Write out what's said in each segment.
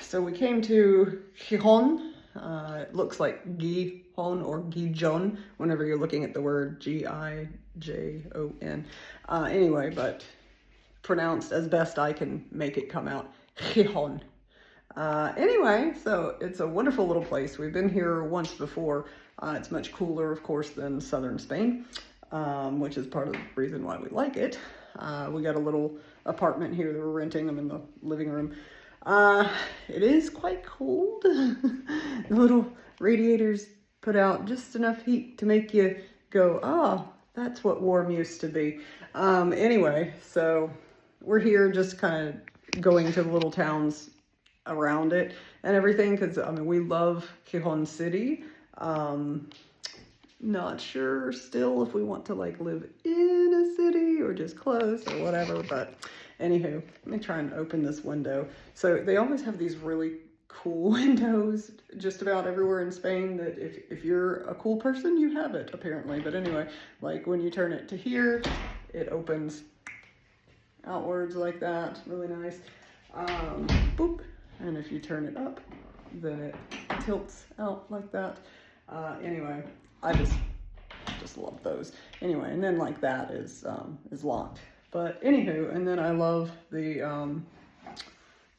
So we came to Gijón. It looks like Gijón or Gijón whenever you're looking at the word Gijon. Anyway, but pronounced as best I can make it come out, Gijón. Anyway, so it's a wonderful little place. We've been here once before. It's much cooler, of course, than southern Spain, which is part of the reason why we like it. We got a little apartment here that we're renting. I'm in the living room. It is quite cold. The little radiators put out just enough heat to make you go, oh, that's what warm used to be. Anyway, so we're here just kind of going to the little towns around it and everything, because I mean, we love Gijón City. Not sure still if we want to like live in a city or just close or whatever, but anywho, let me try and open this window. So they always have these really cool windows just about everywhere in Spain that if you're a cool person, you have it apparently. But anyway, like when you turn it to here, it opens outwards like that, really nice. Boop. And if you turn it up, then it tilts out like that. Anyway, I just love those. Anyway, and then like that is locked. But anywho, and then I love the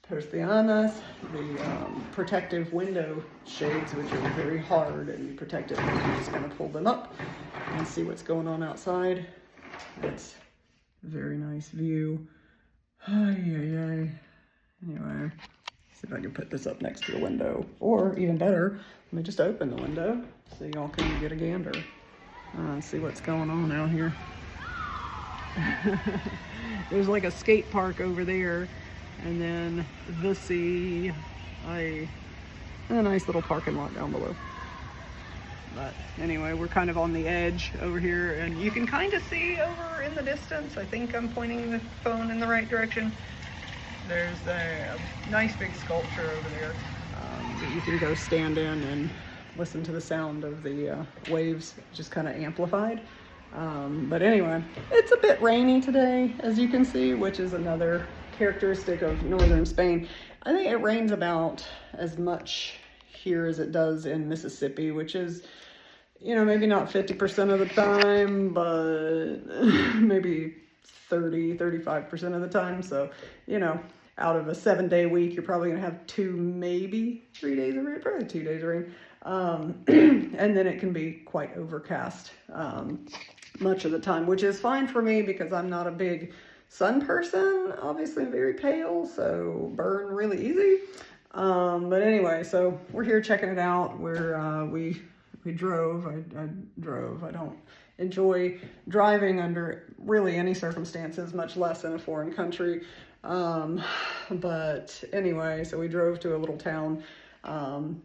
persianas, the protective window shades, which are very hard and you protect it. You're just gonna pull them up and see what's going on outside. It's a very nice view. Anyway, see if I can put this up next to the window, or even better, let me just open the window so y'all can get a gander. See what's going on out here. There's like a skate park over there, and then the sea, a nice little parking lot down below. But anyway, we're kind of on the edge over here, and you can kind of see over in the distance. I think I'm pointing the phone in the right direction. There's a nice big sculpture over there that you can go stand in and listen to the sound of the waves, just kind of amplified. But anyway, it's a bit rainy today, as you can see, which is another characteristic of northern Spain. I think it rains about as much here as it does in Mississippi, which is, you know, maybe not 50% of the time, but maybe 35% of the time. So, you know, out of a 7-day week, you're probably gonna have 2, maybe 3 days of rain, probably 2 days of rain. And then it can be quite overcast much of the time, which is fine for me because I'm not a big sun person. Obviously, I'm very pale, so burn really easy. But anyway, so we're here checking it out. We drove. I drove. I don't enjoy driving under really any circumstances, much less in a foreign country. But anyway, so we drove to a little town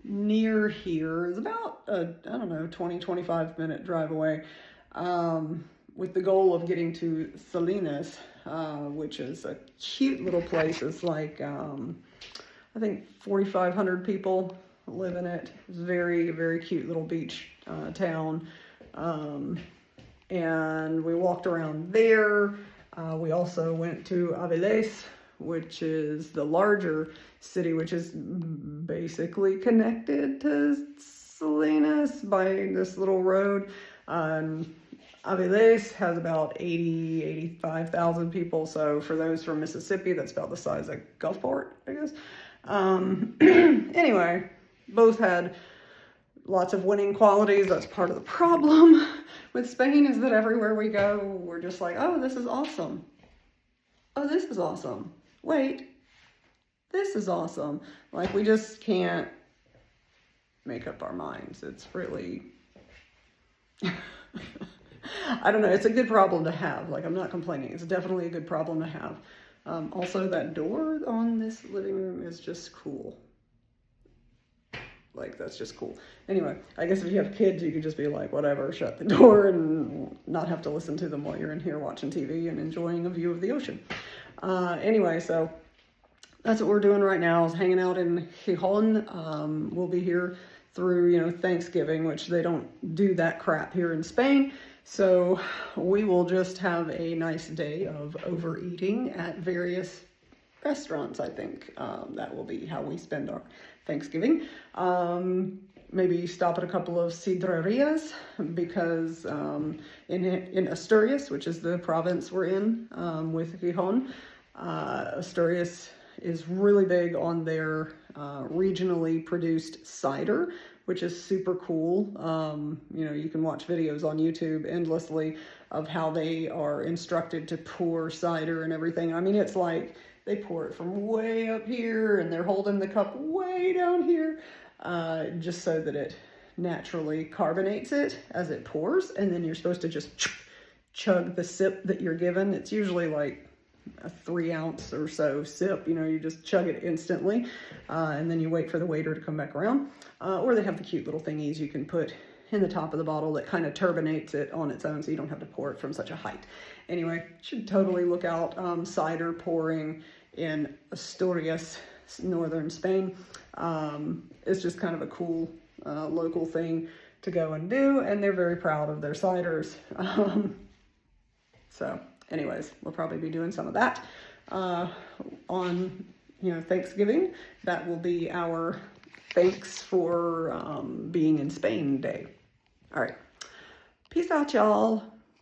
near here. It's about a, I don't know, 20-25 minute drive away, with the goal of getting to Salinas, which is a cute little place. It's like I think 4,500 people live in it. It's a very, very cute little beach town. And we walked around there. We also went to Avilés, which is the larger city, which is basically connected to Salinas by this little road. Avilés has about 85,000 people. So for those from Mississippi, that's about the size of Gulfport, I guess. Anyway, both had lots of winning qualities. That's part of the problem with Spain, is that everywhere we go, we're just like, oh, this is awesome. Oh, this is awesome. Wait, this is awesome. Like, we just can't make up our minds. It's really, I don't know. It's a good problem to have. Like, I'm not complaining. It's definitely a good problem to have. Also, that door on this living room is just cool. Like, that's just cool. Anyway, I guess if you have kids, you could just be like, whatever, shut the door and not have to listen to them while you're in here watching TV and enjoying a view of the ocean. Anyway, so that's what we're doing right now, is hanging out in Gijón. We'll be here through, you know, Thanksgiving, which they don't do that crap here in Spain. So we will just have a nice day of overeating at various restaurants, I think. That will be how we spend our Thanksgiving. Maybe stop at a couple of sidrerias because in Asturias, which is the province we're in with Gijón, Asturias is really big on their regionally produced cider, which is super cool. You know, you can watch videos on YouTube endlessly of how they are instructed to pour cider and everything. I mean, it's like they pour it from way up here and they're holding the cup way down here, just so that it naturally carbonates it as it pours. And then you're supposed to just chug the sip that you're given. It's usually like a 3 ounce or so sip, you know, you just chug it instantly, and then you wait for the waiter to come back around. Or they have the cute little thingies you can put in the top of the bottle that kind of turbinates it on its own so you don't have to pour it from such a height. Anyway, should totally look out cider pouring in Asturias, northern Spain. It's just kind of a cool local thing to go and do, and they're very proud of their ciders. So anyways, we'll probably be doing some of that on, you know, Thanksgiving. That will be our thanks for being in Spain day. All right. Peace out, y'all.